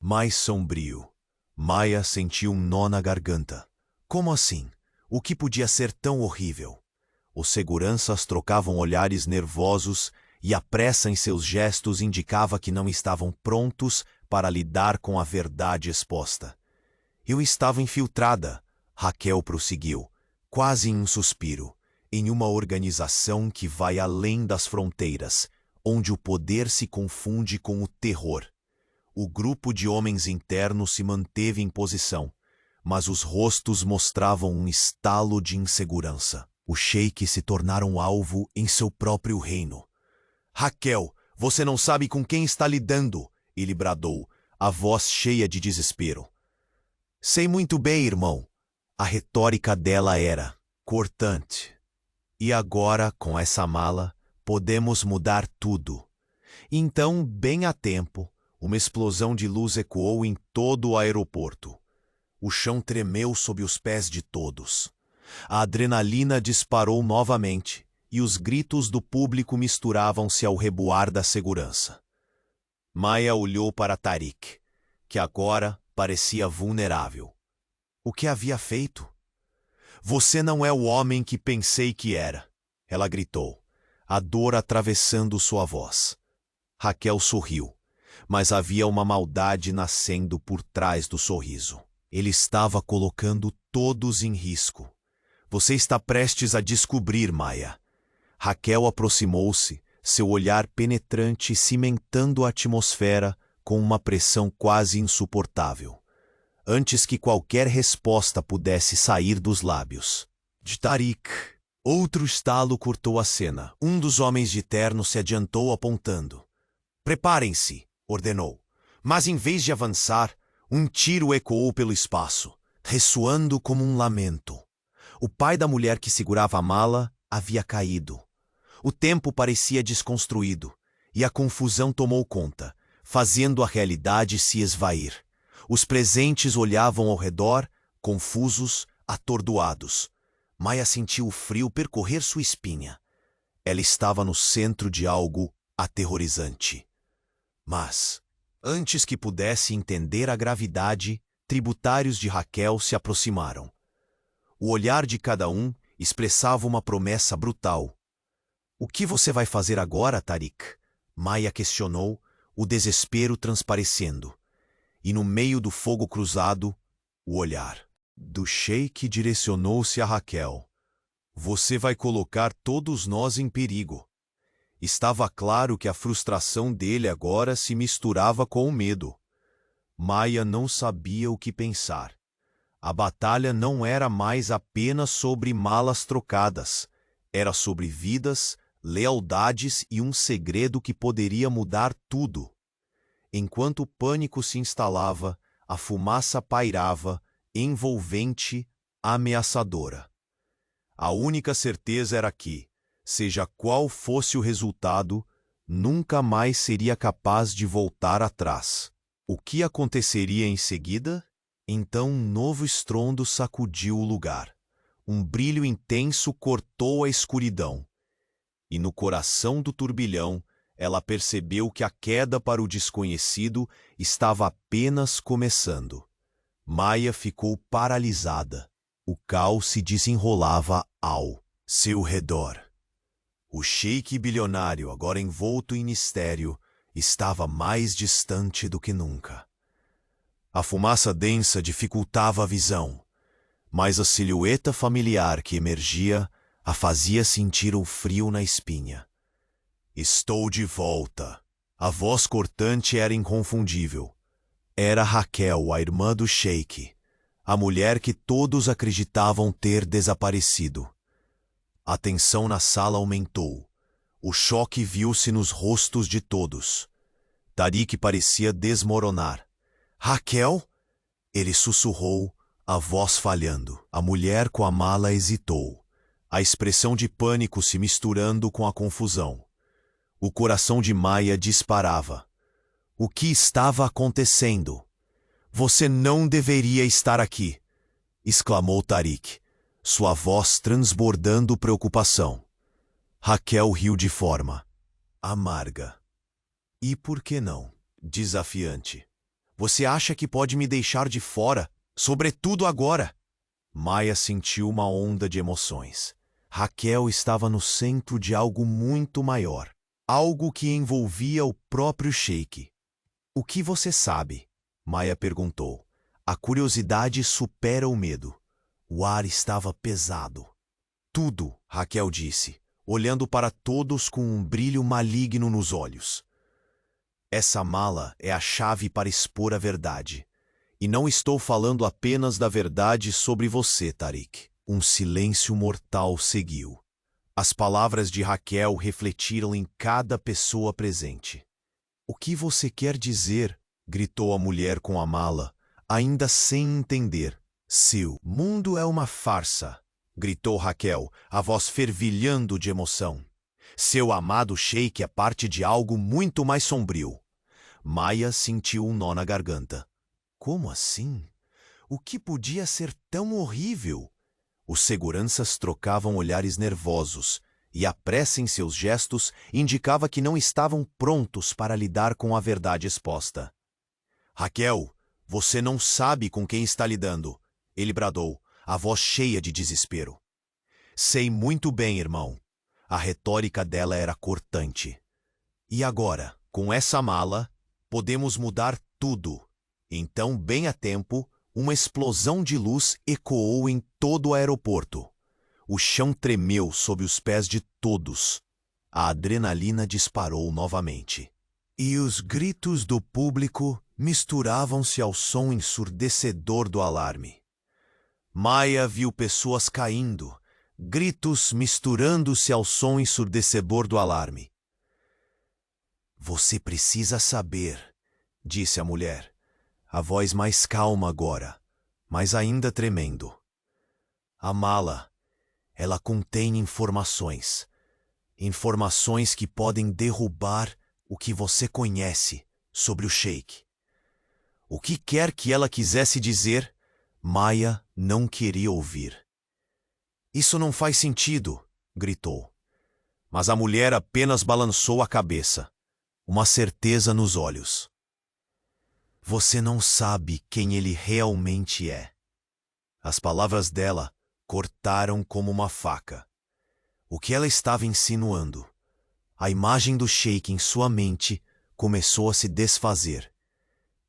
mais sombrio. Maya sentiu um nó na garganta. Como assim? O que podia ser tão horrível? Os seguranças trocavam olhares nervosos e a pressa em seus gestos indicava que não estavam prontos para lidar com a verdade exposta. Eu estava infiltrada, Raquel prosseguiu, quase em um suspiro, em uma organização que vai além das fronteiras, onde o poder se confunde com o terror. O grupo de homens internos se manteve em posição, mas os rostos mostravam um estalo de insegurança. Os sheiks se tornaram alvo em seu próprio reino. Raquel, você não sabe com quem está lidando, ele bradou, a voz cheia de desespero. Sei muito bem, irmão. A retórica dela era cortante. E agora, com essa mala, podemos mudar tudo. Então, bem a tempo, uma explosão de luz ecoou em todo o aeroporto. O chão tremeu sob os pés de todos. A adrenalina disparou novamente e os gritos do público misturavam-se ao reboar da segurança. Maya olhou para Tariq, que agora parecia vulnerável. O que havia feito? Você não é o homem que pensei que era, ela gritou, a dor atravessando sua voz. Raquel sorriu, mas havia uma maldade nascendo por trás do sorriso. Ele estava colocando todos em risco. Você está prestes a descobrir, Maya. Raquel aproximou-se, seu olhar penetrante cimentando a atmosfera com uma pressão quase insuportável. Antes que qualquer resposta pudesse sair dos lábios de Tariq, outro estalo cortou a cena. Um dos homens de terno se adiantou apontando. Preparem-se, ordenou. Mas em vez de avançar, um tiro ecoou pelo espaço, ressoando como um lamento. O pai da mulher que segurava a mala havia caído. O tempo parecia desconstruído, e a confusão tomou conta, fazendo a realidade se esvair. Os presentes olhavam ao redor, confusos, atordoados. Maya sentiu o frio percorrer sua espinha. Ela estava no centro de algo aterrorizante. Mas, antes que pudesse entender a gravidade, tributários de Raquel se aproximaram. O olhar de cada um expressava uma promessa brutal. O que você vai fazer agora, Tariq? Maya questionou, o desespero transparecendo. E no meio do fogo cruzado, o olhar do sheik direcionou-se a Raquel. Você vai colocar todos nós em perigo. Estava claro que a frustração dele agora se misturava com o medo. Maya não sabia o que pensar. A batalha não era mais apenas sobre malas trocadas. Era sobre vidas, lealdades e um segredo que poderia mudar tudo. Enquanto o pânico se instalava, a fumaça pairava, envolvente, ameaçadora. A única certeza era que, seja qual fosse o resultado, nunca mais seria capaz de voltar atrás. O que aconteceria em seguida? Então um novo estrondo sacudiu o lugar. Um brilho intenso cortou a escuridão. E no coração do turbilhão, ela percebeu que a queda para o desconhecido estava apenas começando. Maya ficou paralisada. O caos se desenrolava ao seu redor. O sheik bilionário, agora envolto em mistério, estava mais distante do que nunca. A fumaça densa dificultava a visão, mas a silhueta familiar que emergia a fazia sentir o frio na espinha. Estou de volta. A voz cortante era inconfundível. Era Raquel, a irmã do sheik, a mulher que todos acreditavam ter desaparecido. A tensão na sala aumentou. O choque viu-se nos rostos de todos. Tariq parecia desmoronar. Raquel? Ele sussurrou, a voz falhando. A mulher com a mala hesitou, a expressão de pânico se misturando com a confusão. O coração de Maya disparava. O que estava acontecendo? Você não deveria estar aqui, exclamou Tariq, sua voz transbordando preocupação. Raquel riu de forma amarga. E por que não? Desafiante. Você acha que pode me deixar de fora, sobretudo agora? Maya sentiu uma onda de emoções. Raquel estava no centro de algo muito maior, algo que envolvia o próprio sheik. O que você sabe? Maya perguntou. A curiosidade supera o medo. O ar estava pesado. Tudo, Raquel disse, olhando para todos com um brilho maligno nos olhos. Essa mala é a chave para expor a verdade. E não estou falando apenas da verdade sobre você, Tarik. Um silêncio mortal seguiu. As palavras de Raquel refletiram em cada pessoa presente. O que você quer dizer? Gritou a mulher com a mala, ainda sem entender. Seu mundo é uma farsa, gritou Raquel, a voz fervilhando de emoção. Seu amado sheik é parte de algo muito mais sombrio. Maia sentiu um nó na garganta. Como assim? O que podia ser tão horrível? Os seguranças trocavam olhares nervosos, e a pressa em seus gestos indicava que não estavam prontos para lidar com a verdade exposta. Raquel, você não sabe com quem está lidando, ele bradou, a voz cheia de desespero. Sei muito bem, irmão. A retórica dela era cortante. E agora, com essa mala, podemos mudar tudo. Então, bem a tempo, uma explosão de luz ecoou em todo o aeroporto. O chão tremeu sob os pés de todos. A adrenalina disparou novamente. E os gritos do público misturavam-se ao som ensurdecedor do alarme. Maia viu pessoas caindo, gritos misturando-se ao som ensurdecedor do alarme. Você precisa saber, disse a mulher, a voz mais calma agora, mas ainda tremendo. A mala, ela contém informações. Informações que podem derrubar o que você conhece sobre o sheik. O que quer que ela quisesse dizer, Maia não queria ouvir. Isso não faz sentido, gritou. Mas a mulher apenas balançou a cabeça, uma certeza nos olhos. Você não sabe quem ele realmente é. As palavras dela cortaram como uma faca. O que ela estava insinuando? A imagem do sheik em sua mente começou a se desfazer.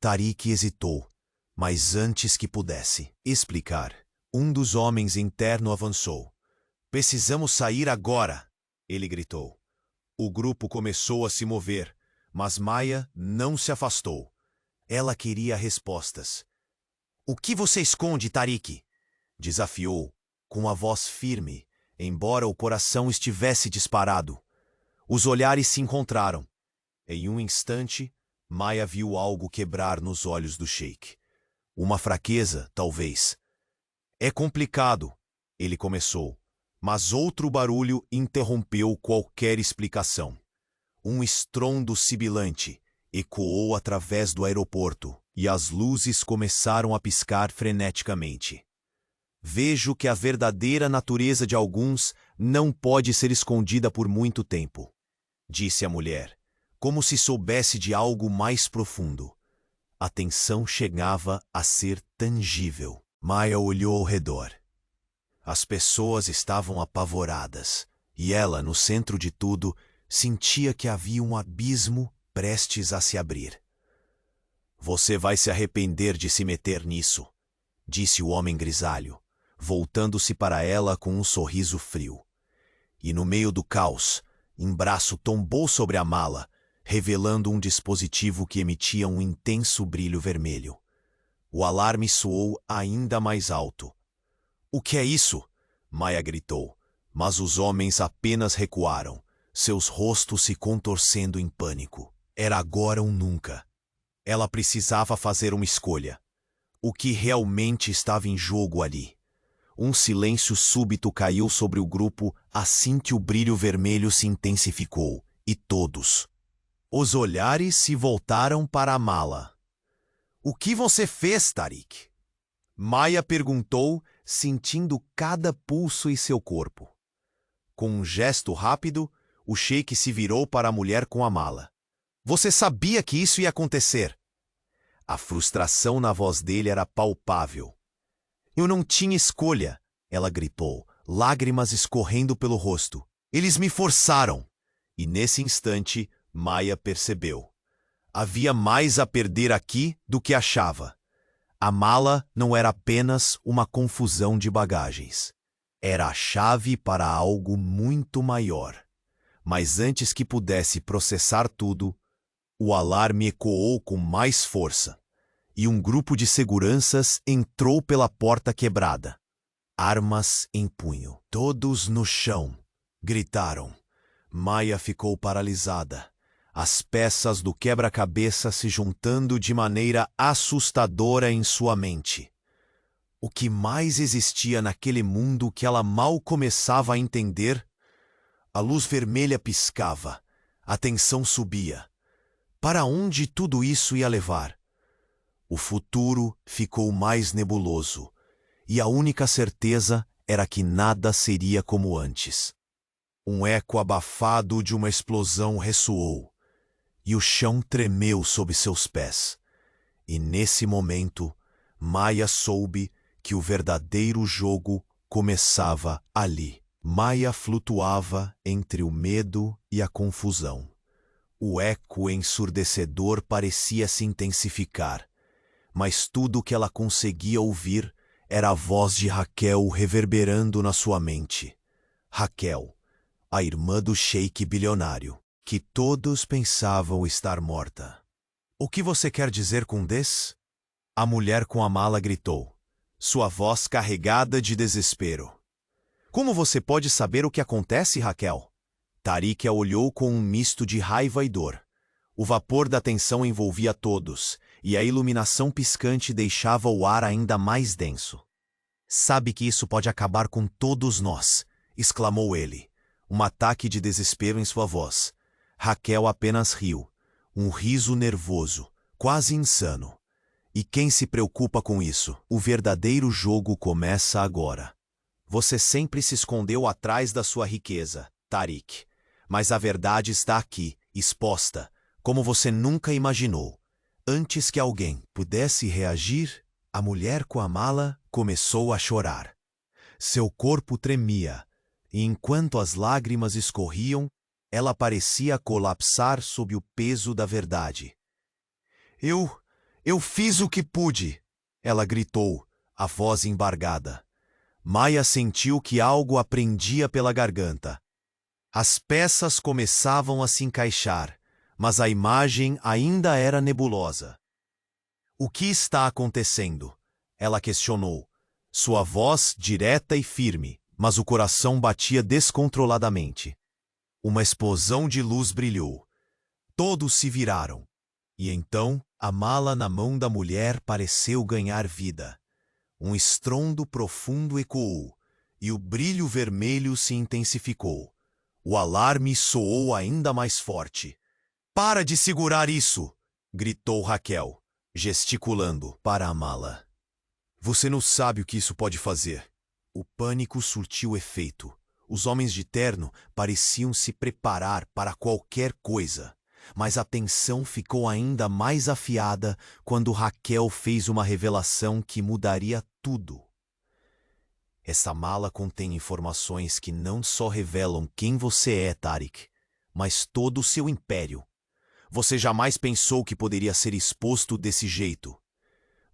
Tarik hesitou, mas antes que pudesse explicar, um dos homens interno avançou. Precisamos sair agora, ele gritou. O grupo começou a se mover, mas Maia não se afastou. Ela queria respostas. O que você esconde, Tarik? Desafiou, com a voz firme, embora o coração estivesse disparado. Os olhares se encontraram. Em um instante, Maia viu algo quebrar nos olhos do sheik. Uma fraqueza, talvez. É complicado, ele começou, mas outro barulho interrompeu qualquer explicação. Um estrondo sibilante ecoou através do aeroporto e as luzes começaram a piscar freneticamente. Vejo que a verdadeira natureza de alguns não pode ser escondida por muito tempo, disse a mulher, como se soubesse de algo mais profundo. A tensão chegava a ser tangível. Maia olhou ao redor. As pessoas estavam apavoradas, e ela, no centro de tudo, sentia que havia um abismo prestes a se abrir. Você vai se arrepender de se meter nisso, disse o homem grisalho, voltando-se para ela com um sorriso frio. E no meio do caos, um braço tombou sobre a mala, revelando um dispositivo que emitia um intenso brilho vermelho. O alarme soou ainda mais alto. O que é isso? Maia gritou, mas os homens apenas recuaram, seus rostos se contorcendo em pânico. Era agora ou nunca. Ela precisava fazer uma escolha. O que realmente estava em jogo ali? Um silêncio súbito caiu sobre o grupo assim que o brilho vermelho se intensificou, e todos. Os olhares se voltaram para a mala. O que você fez, Tarik? Maia perguntou, sentindo cada pulso em seu corpo. Com um gesto rápido, o sheik se virou para a mulher com a mala. Você sabia que isso ia acontecer? A frustração na voz dele era palpável. Eu não tinha escolha, ela gritou, lágrimas escorrendo pelo rosto. Eles me forçaram. E nesse instante, Maia percebeu. Havia mais a perder aqui do que achava. A mala não era apenas uma confusão de bagagens. Era a chave para algo muito maior. Mas antes que pudesse processar tudo, o alarme ecoou com mais força, e um grupo de seguranças entrou pela porta quebrada. Armas em punho. Todos no chão, gritaram. Maya ficou paralisada, as peças do quebra-cabeça se juntando de maneira assustadora em sua mente. O que mais existia naquele mundo que ela mal começava a entender? A luz vermelha piscava, a tensão subia. Para onde tudo isso ia levar? O futuro ficou mais nebuloso, e a única certeza era que nada seria como antes. Um eco abafado de uma explosão ressoou, e o chão tremeu sob seus pés. E nesse momento, Maya soube que o verdadeiro jogo começava ali. Maya flutuava entre o medo e a confusão. O eco ensurdecedor parecia se intensificar, mas tudo o que ela conseguia ouvir era a voz de Raquel reverberando na sua mente. Raquel, a irmã do sheik bilionário, que todos pensavam estar morta. "O que você quer dizer com des?" A mulher com a mala gritou, sua voz carregada de desespero. "Como você pode saber o que acontece, Raquel?" Tariq a olhou com um misto de raiva e dor. O vapor da tensão envolvia todos, e a iluminação piscante deixava o ar ainda mais denso. "Sabe que isso pode acabar com todos nós", exclamou ele, um ataque de desespero em sua voz. Raquel apenas riu, um riso nervoso, quase insano. "E quem se preocupa com isso? O verdadeiro jogo começa agora. Você sempre se escondeu atrás da sua riqueza, Tariq. Mas a verdade está aqui, exposta, como você nunca imaginou. Antes que alguém pudesse reagir, a mulher com a mala começou a chorar. Seu corpo tremia, e enquanto as lágrimas escorriam, ela parecia colapsar sob o peso da verdade. Eu fiz o que pude", ela gritou, a voz embargada. Maya sentiu que algo a prendia pela garganta. As peças começavam a se encaixar, mas a imagem ainda era nebulosa. "O que está acontecendo?" ela questionou, sua voz direta e firme, mas o coração batia descontroladamente. Uma explosão de luz brilhou. Todos se viraram. E então, a mala na mão da mulher pareceu ganhar vida. Um estrondo profundo ecoou, e o brilho vermelho se intensificou. O alarme soou ainda mais forte. "Para de segurar isso!" gritou Raquel, gesticulando para a mala. "Você não sabe o que isso pode fazer." O pânico surtiu efeito. Os homens de terno pareciam se preparar para qualquer coisa. Mas a tensão ficou ainda mais afiada quando Raquel fez uma revelação que mudaria tudo. "Essa mala contém informações que não só revelam quem você é, Tariq, mas todo o seu império. Você jamais pensou que poderia ser exposto desse jeito."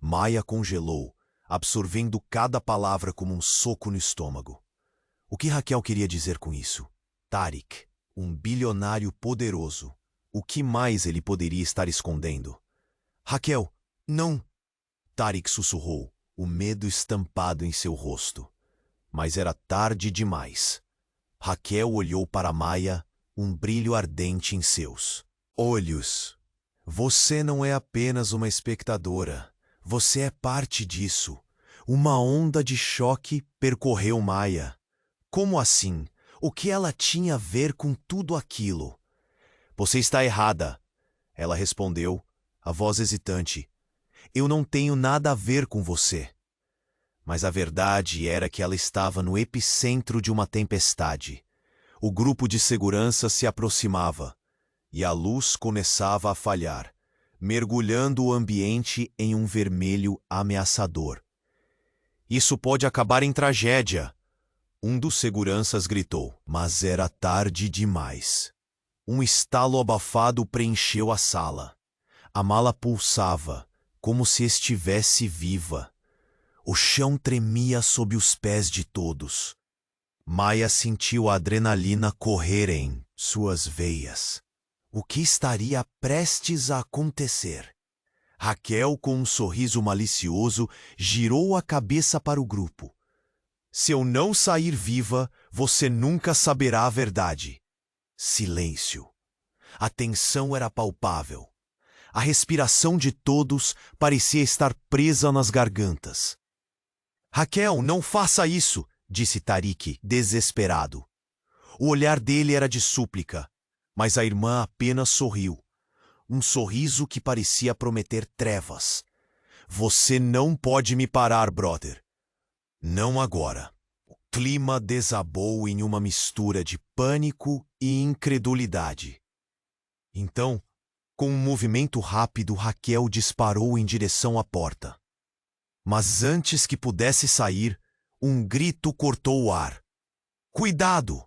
Maya congelou, absorvendo cada palavra como um soco no estômago. O que Raquel queria dizer com isso? Tariq, um bilionário poderoso. O que mais ele poderia estar escondendo? "Raquel, não!" Tariq sussurrou, o medo estampado em seu rosto. Mas era tarde demais. Raquel olhou para Maya, um brilho ardente em seus olhos. "Você não é apenas uma espectadora. Você é parte disso." Uma onda de choque percorreu Maya. Como assim? O que ela tinha a ver com tudo aquilo? "Você está errada", ela respondeu, a voz hesitante. "Eu não tenho nada a ver com você." Mas a verdade era que ela estava no epicentro de uma tempestade. O grupo de segurança se aproximava, e a luz começava a falhar, mergulhando o ambiente em um vermelho ameaçador. "Isso pode acabar em tragédia", um dos seguranças gritou, mas era tarde demais. Um estalo abafado preencheu a sala. A mala pulsava, como se estivesse viva. O chão tremia sob os pés de todos. Maia sentiu a adrenalina correr em suas veias. O que estaria prestes a acontecer? Raquel, com um sorriso malicioso, girou a cabeça para o grupo. Se eu não sair viva, você nunca saberá a verdade. Silêncio. A tensão era palpável. A respiração de todos parecia estar presa nas gargantas. Raquel, não faça isso, disse Tarik, desesperado. O olhar dele era de súplica, mas a irmã apenas sorriu. Um sorriso que parecia prometer trevas. Você não pode me parar, brother. Não agora. O clima desabou em uma mistura de pânico e incredulidade. Então, com um movimento rápido, Raquel disparou em direção à porta. Mas antes que pudesse sair, um grito cortou o ar. Cuidado!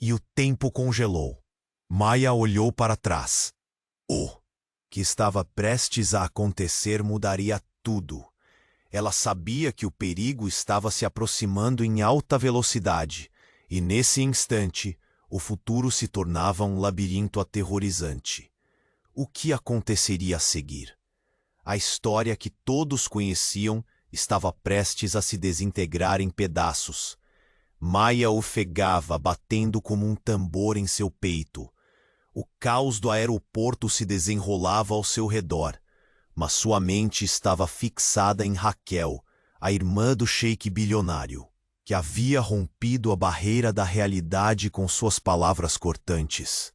E o tempo congelou. Maia olhou para trás. O que estava prestes a acontecer mudaria tudo. Ela sabia que o perigo estava se aproximando em alta velocidade, e nesse instante, o futuro se tornava um labirinto aterrorizante. O que aconteceria a seguir? A história que todos conheciam estava prestes a se desintegrar em pedaços. Maia ofegava, batendo como um tambor em seu peito. O caos do aeroporto se desenrolava ao seu redor, mas sua mente estava fixada em Raquel, a irmã do sheik bilionário, que havia rompido a barreira da realidade com suas palavras cortantes.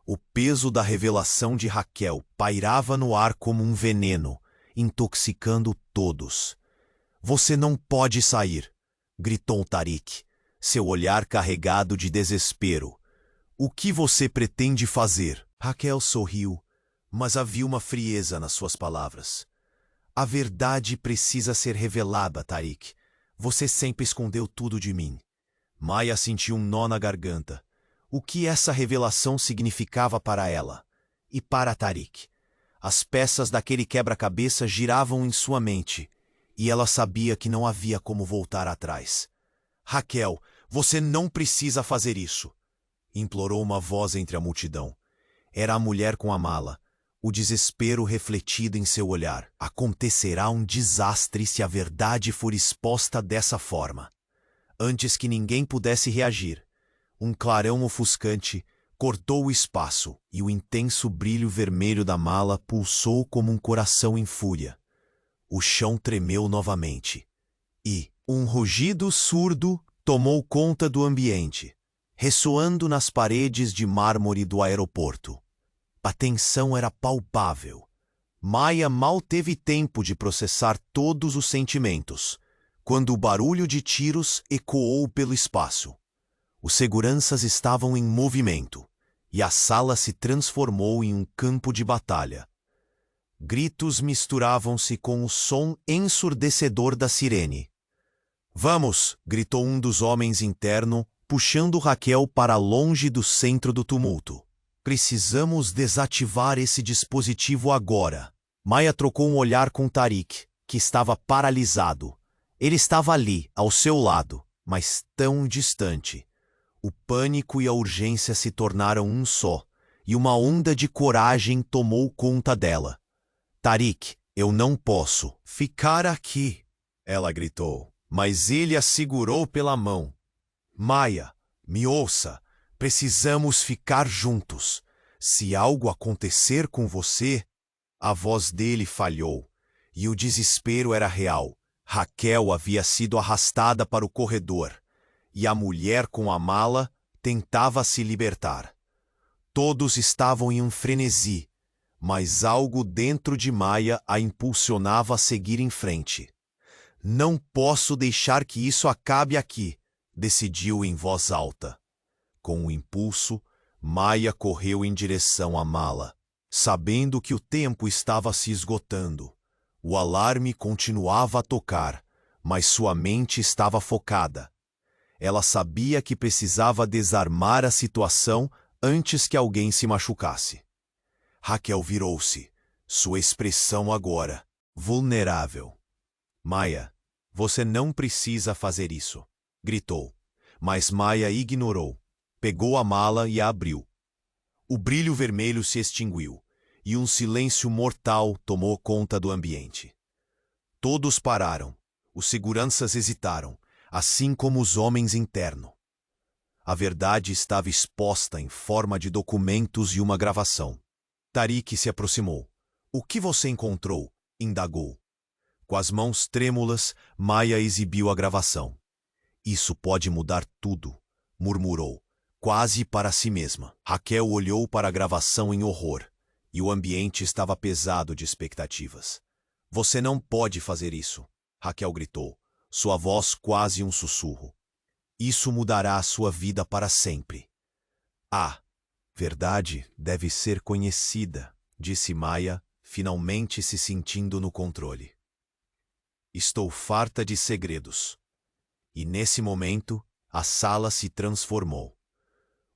O peso da revelação de Raquel pairava no ar como um veneno, intoxicando todos. Você não pode sair, gritou Tarik, seu olhar carregado de desespero. O que você pretende fazer? Raquel sorriu, mas havia uma frieza nas suas palavras. A verdade precisa ser revelada, Tarik. Você sempre escondeu tudo de mim. Maia sentiu um nó na garganta. O que essa revelação significava para ela? E para Tarik? As peças daquele quebra-cabeça giravam em sua mente, e ela sabia que não havia como voltar atrás. Raquel, você não precisa fazer isso, implorou uma voz entre a multidão. Era a mulher com a mala, o desespero refletido em seu olhar. Acontecerá um desastre se a verdade for exposta dessa forma. Antes que ninguém pudesse reagir, um clarão ofuscante cortou o espaço e o intenso brilho vermelho da mala pulsou como um coração em fúria. O chão tremeu novamente e um rugido surdo tomou conta do ambiente, ressoando nas paredes de mármore do aeroporto. A tensão era palpável. Maia mal teve tempo de processar todos os sentimentos, quando o barulho de tiros ecoou pelo espaço. Os seguranças estavam em movimento, e a sala se transformou em um campo de batalha. Gritos misturavam-se com o som ensurdecedor da sirene. Vamos! Gritou um dos homens interno, puxando Raquel para longe do centro do tumulto. Precisamos desativar esse dispositivo agora. Maia trocou um olhar com Tarik, que estava paralisado. Ele estava ali, ao seu lado, mas tão distante. O pânico e a urgência se tornaram um só, e uma onda de coragem tomou conta dela. Tarik, eu não posso ficar aqui, ela gritou, mas ele a segurou pela mão. Maia, me ouça, precisamos ficar juntos. Se algo acontecer com você... A voz dele falhou, e o desespero era real. Raquel havia sido arrastada para o corredor, e a mulher com a mala tentava se libertar. Todos estavam em um frenesi, mas algo dentro de Maia a impulsionava a seguir em frente. Não posso deixar que isso acabe aqui, decidiu em voz alta. Com o impulso, Maia correu em direção à mala, sabendo que o tempo estava se esgotando. O alarme continuava a tocar, mas sua mente estava focada. Ela sabia que precisava desarmar a situação antes que alguém se machucasse. Raquel virou-se, sua expressão agora vulnerável. Maya, você não precisa fazer isso, gritou. Mas Maya ignorou. Pegou a mala e a abriu. O brilho vermelho se extinguiu e um silêncio mortal tomou conta do ambiente. Todos pararam. Os seguranças hesitaram, assim como os homens internos. A verdade estava exposta em forma de documentos e uma gravação. Tariq se aproximou. O que você encontrou? Indagou. Com as mãos trêmulas, Maya exibiu a gravação. Isso pode mudar tudo, murmurou, quase para si mesma. Raquel olhou para a gravação em horror, e o ambiente estava pesado de expectativas. Você não pode fazer isso, Raquel gritou, sua voz quase um sussurro. Isso mudará a sua vida para sempre. A verdade deve ser conhecida, disse Maya, finalmente se sentindo no controle. Estou farta de segredos. E nesse momento, a sala se transformou.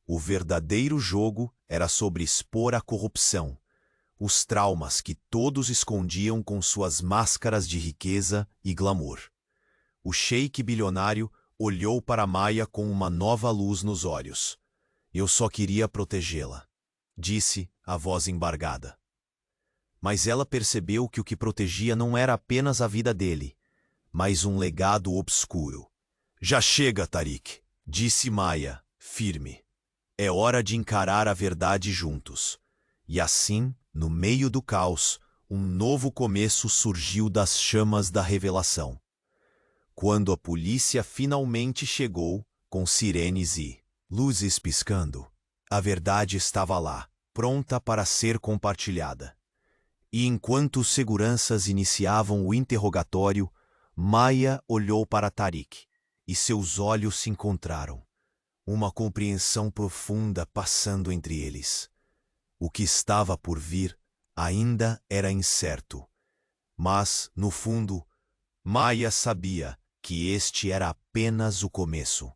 O verdadeiro jogo era sobre expor a corrupção, os traumas que todos escondiam com suas máscaras de riqueza e glamour. O sheik bilionário olhou para Maya com uma nova luz nos olhos. Eu só queria protegê-la, disse, a voz embargada. Mas ela percebeu que o que protegia não era apenas a vida dele, mas um legado obscuro. Já chega, Tariq, disse Maya, firme. É hora de encarar a verdade juntos. E assim, no meio do caos, um novo começo surgiu das chamas da revelação. Quando a polícia finalmente chegou, com sirenes e luzes piscando, a verdade estava lá, pronta para ser compartilhada. E enquanto os seguranças iniciavam o interrogatório, Maya olhou para Tariq, e seus olhos se encontraram. Uma compreensão profunda passando entre eles. O que estava por vir ainda era incerto. Mas, no fundo, Maya sabia que este era apenas o começo.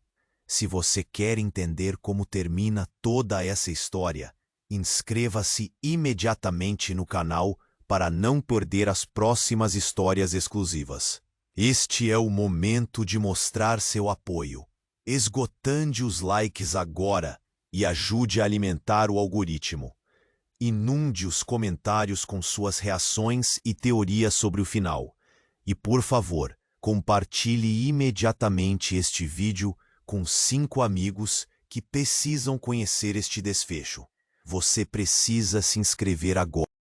Se você quer entender como termina toda essa história, inscreva-se imediatamente no canal para não perder as próximas histórias exclusivas. Este é o momento de mostrar seu apoio. Esgotando os likes agora e ajude a alimentar o algoritmo. Inunde os comentários com suas reações e teorias sobre o final. E, por favor, compartilhe imediatamente este vídeo com 5 amigos que precisam conhecer este desfecho. Você precisa se inscrever agora.